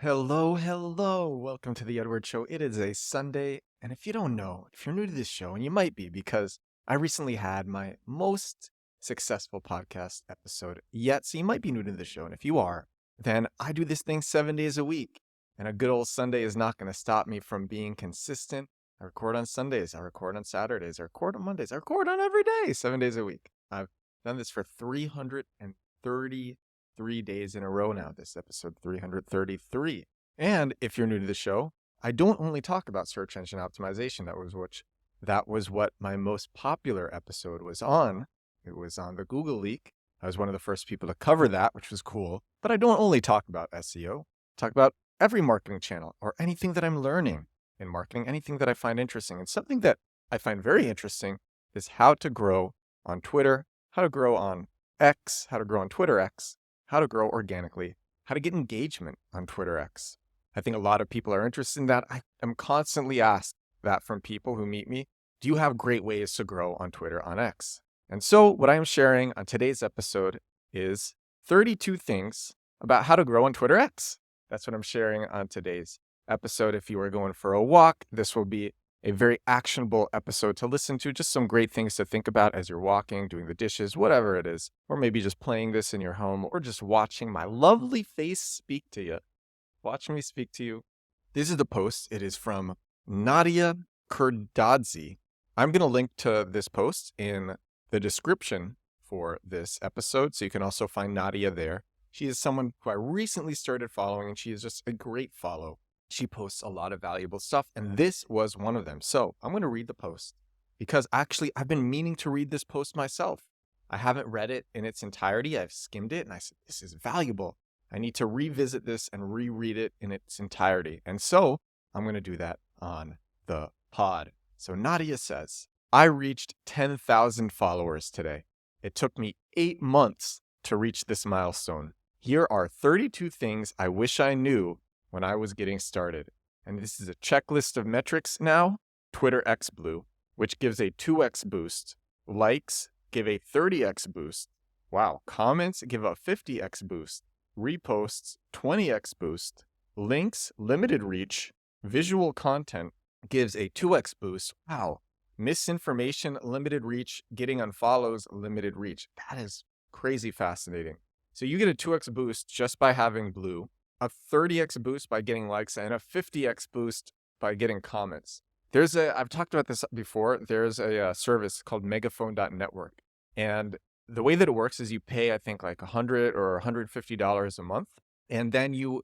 Hello, hello. Welcome to the Edward Show. It is a Sunday, and if you don't know, if you're new to this show, and you might be because I recently had my most successful podcast episode yet, so you might be new to the show. And if you are, then I do this thing 7 days a week, and a good old Sunday is not going to stop me from being consistent. I record on Sundays, I record on Saturdays, I record on Mondays, I record on every day, 7 days a week. I've done this for 333 days in a row now. This episode 333. And if you're new to the show, I don't only talk about search engine optimization. That was what my most popular episode was on. It was on the Google leak. I was one of the first people to cover that, which was cool. But I don't only talk about SEO. I talk about every marketing channel or anything that I'm learning in marketing, anything that I find interesting. And something that I find very interesting is how to grow on Twitter, how to grow on X, how to grow on Twitter X, how to grow organically, how to get engagement on Twitter X. I think a lot of people are interested in that. I am constantly asked that from people who meet me. Do you have great ways to grow on Twitter on X? And so what I am sharing on today's episode is 32 things about how to grow on Twitter X. That's what I'm sharing on today's episode. If you are going for a walk, this will be a very actionable episode to listen to, just some great things to think about as you're walking, doing the dishes, whatever it is, or maybe just playing this in your home or just watching my lovely face speak to you. Watch me speak to you. This is the post. It is from Natia Kurdadze. I'm going to link to this post in the description for this episode, so you can also find Natia there. She is someone who I recently started following, and she is just a great follow. She posts a lot of valuable stuff, and this was one of them. So I'm going to read the post because actually I've been meaning to read this post myself. I haven't read it in its entirety. I've skimmed it and I said, this is valuable. I need to revisit this and reread it in its entirety. And so I'm going to do that on the pod. So Natia says, I reached 10,000 followers today. It took me 8 months to reach this milestone. Here are 32 things I wish I knew when I was getting started. And this is a checklist of metrics now. Twitter X Blue, which gives a 2x boost. Likes give a 30x boost. Wow. Comments give a 50x boost. Reposts 20x boost. Links limited reach. Visual content gives a 2x boost. Wow. Misinformation limited reach. Getting unfollows limited reach. That is crazy fascinating. So you get a 2x boost just by having blue, a 30x boost by getting likes, and a 50x boost by getting comments. I've talked about this before, there's a service called megaphone.network. And the way that it works is you pay, I think, like $100 or $150 a month. And then you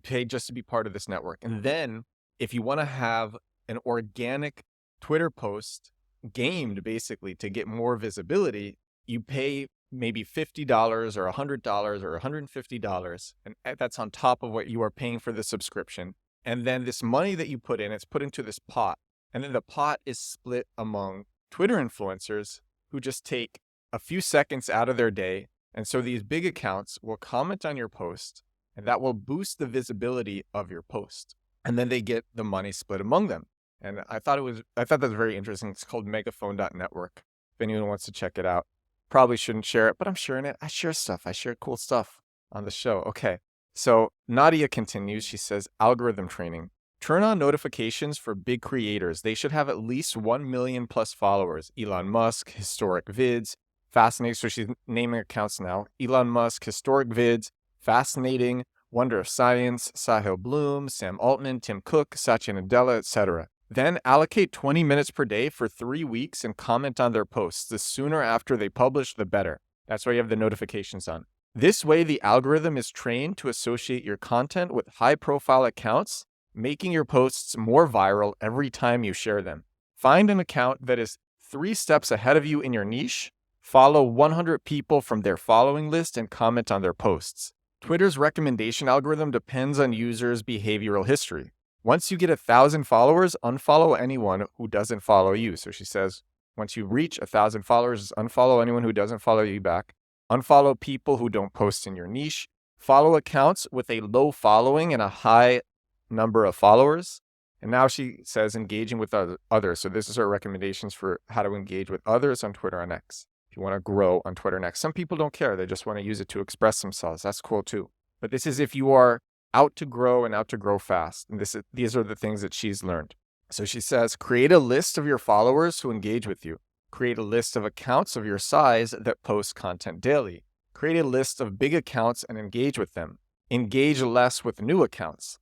pay just to be part of this network. And then if you want to have an organic Twitter post gamed, basically, to get more visibility, you pay maybe $50 or $100 or $150, and that's on top of what you are paying for the subscription. And then this money that you put in, it's put into this pot. And then the pot is split among Twitter influencers who just take a few seconds out of their day. And so these big accounts will comment on your post, and that will boost the visibility of your post. And then they get the money split among them. And I thought that was very interesting. It's called megaphone.network. If anyone wants to check it out. Probably shouldn't share it, but I'm sharing it. I share stuff. I share cool stuff on the show. Okay. So Natia continues. She says, algorithm training. Turn on notifications for big creators. They should have at least 1 million plus followers. Elon Musk, historic vids, fascinating. So she's naming accounts now. Elon Musk, historic vids, fascinating, Wonder of Science, Sahil Bloom, Sam Altman, Tim Cook, Satya Nadella, etc. Then allocate 20 minutes per day for 3 weeks and comment on their posts. The sooner after they publish, the better. That's why you have the notifications on. This way, the algorithm is trained to associate your content with high-profile accounts, making your posts more viral every time you share them. Find an account that is 3 steps ahead of you in your niche, follow 100 people from their following list, and comment on their posts. Twitter's recommendation algorithm depends on users' behavioral history. Once you get 1,000 followers, unfollow anyone who doesn't follow you. So she says, once you reach 1,000 followers, unfollow anyone who doesn't follow you back. Unfollow people who don't post in your niche. Follow accounts with a low following and a high number of followers. And now she says engaging with others. So this is her recommendations for how to engage with others on Twitter and X. If you want to grow on Twitter and X. Some people don't care. They just want to use it to express themselves. That's cool too. But this is if you are out to grow and out to grow fast. And these are the things that she's learned. So she says, create a list of your followers who engage with you. Create a list of accounts of your size that post content daily. Create a list of big accounts and engage with them. Engage less with new accounts.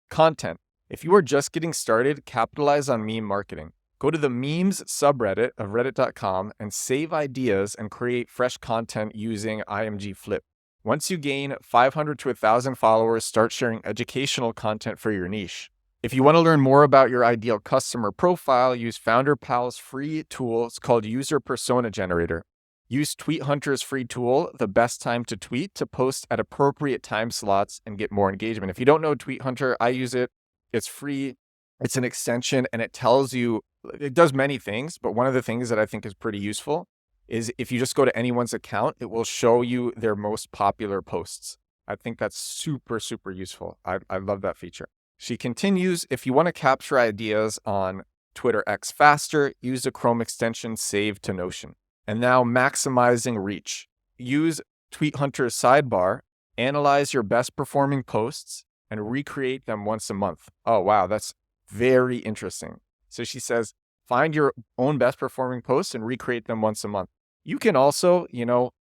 Content. If you are just getting started, capitalize on meme marketing. Go to the memes subreddit of reddit.com and save ideas and create fresh content using IMG Flip. Once you gain 500 to 1,000 followers, start sharing educational content for your niche. If you want to learn more about your ideal customer profile, use FounderPal's free tool. It's called User Persona Generator. Use Tweet Hunter's free tool, the best time to tweet, to post at appropriate time slots and get more engagement. If you don't know Tweet Hunter, I use it. It's free. It's an extension, and it tells you, it does many things, but one of the things that I think is pretty useful is if you just go to anyone's account, it will show you their most popular posts. I think that's super, super useful. I love that feature. She continues, if you want to capture ideas on Twitter X faster, use the Chrome extension Save to Notion. And now maximizing reach. Use Tweet Hunter's sidebar, analyze your best performing posts, and recreate them once a month. Oh, wow, that's very interesting. So she says, find your own best performing posts and recreate them once a month. You can also,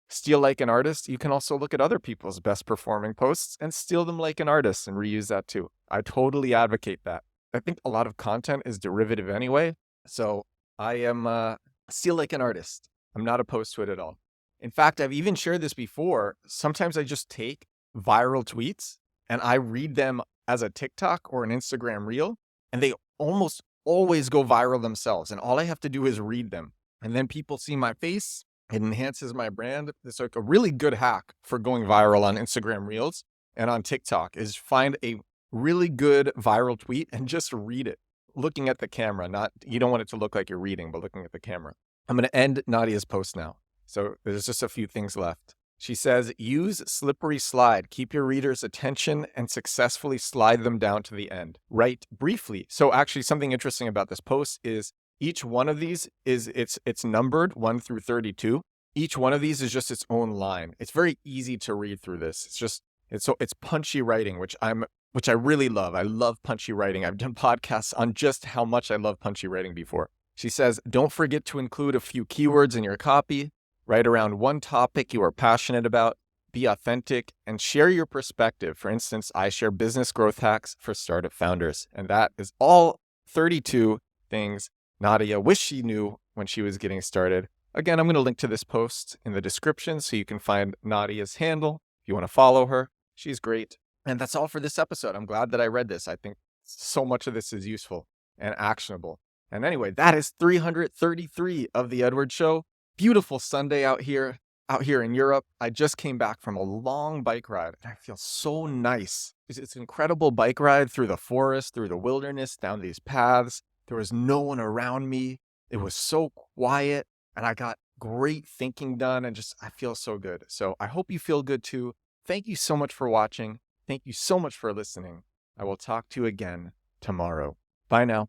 steal like an artist. You can also look at other people's best performing posts and steal them like an artist and reuse that too. I totally advocate that. I think a lot of content is derivative anyway. So I am steal like an artist. I'm not opposed to it at all. In fact, I've even shared this before. Sometimes I just take viral tweets and I read them as a TikTok or an Instagram reel, and they almost always go viral themselves. And all I have to do is read them. And then people see my face. It enhances my brand. It's like a really good hack for going viral on Instagram Reels and on TikTok is find a really good viral tweet and just read it, looking at the camera. You don't want it to look like you're reading, but looking at the camera. I'm going to end Natia's post now. So there's just a few things left. She says, use slippery slide. Keep your readers' attention and successfully slide them down to the end. Write briefly. So actually something interesting about this post is each one of these it's numbered 1 through 32. Each one of these is just its own line. It's very easy to read through this. It's punchy writing, which I really love. I love punchy writing. I've done podcasts on just how much I love punchy writing before. She says, don't forget to include a few keywords in your copy. Write around one topic you are passionate about. Be authentic and share your perspective. For instance, I share business growth hacks for startup founders. And that is all 32 things Natia wished she knew when she was getting started. Again, I'm going to link to this post in the description so you can find Natia's handle if you want to follow her. She's great. And that's all for this episode. I'm glad that I read this. I think so much of this is useful and actionable. And anyway, that is 333 of The Edward Show. Beautiful Sunday out here in Europe. I just came back from a long bike ride and I feel so nice. It's an incredible bike ride through the forest, through the wilderness, down these paths. There was no one around me. It was so quiet and I got great thinking done and I feel so good. So I hope you feel good too. Thank you so much for watching. Thank you so much for listening. I will talk to you again tomorrow. Bye now.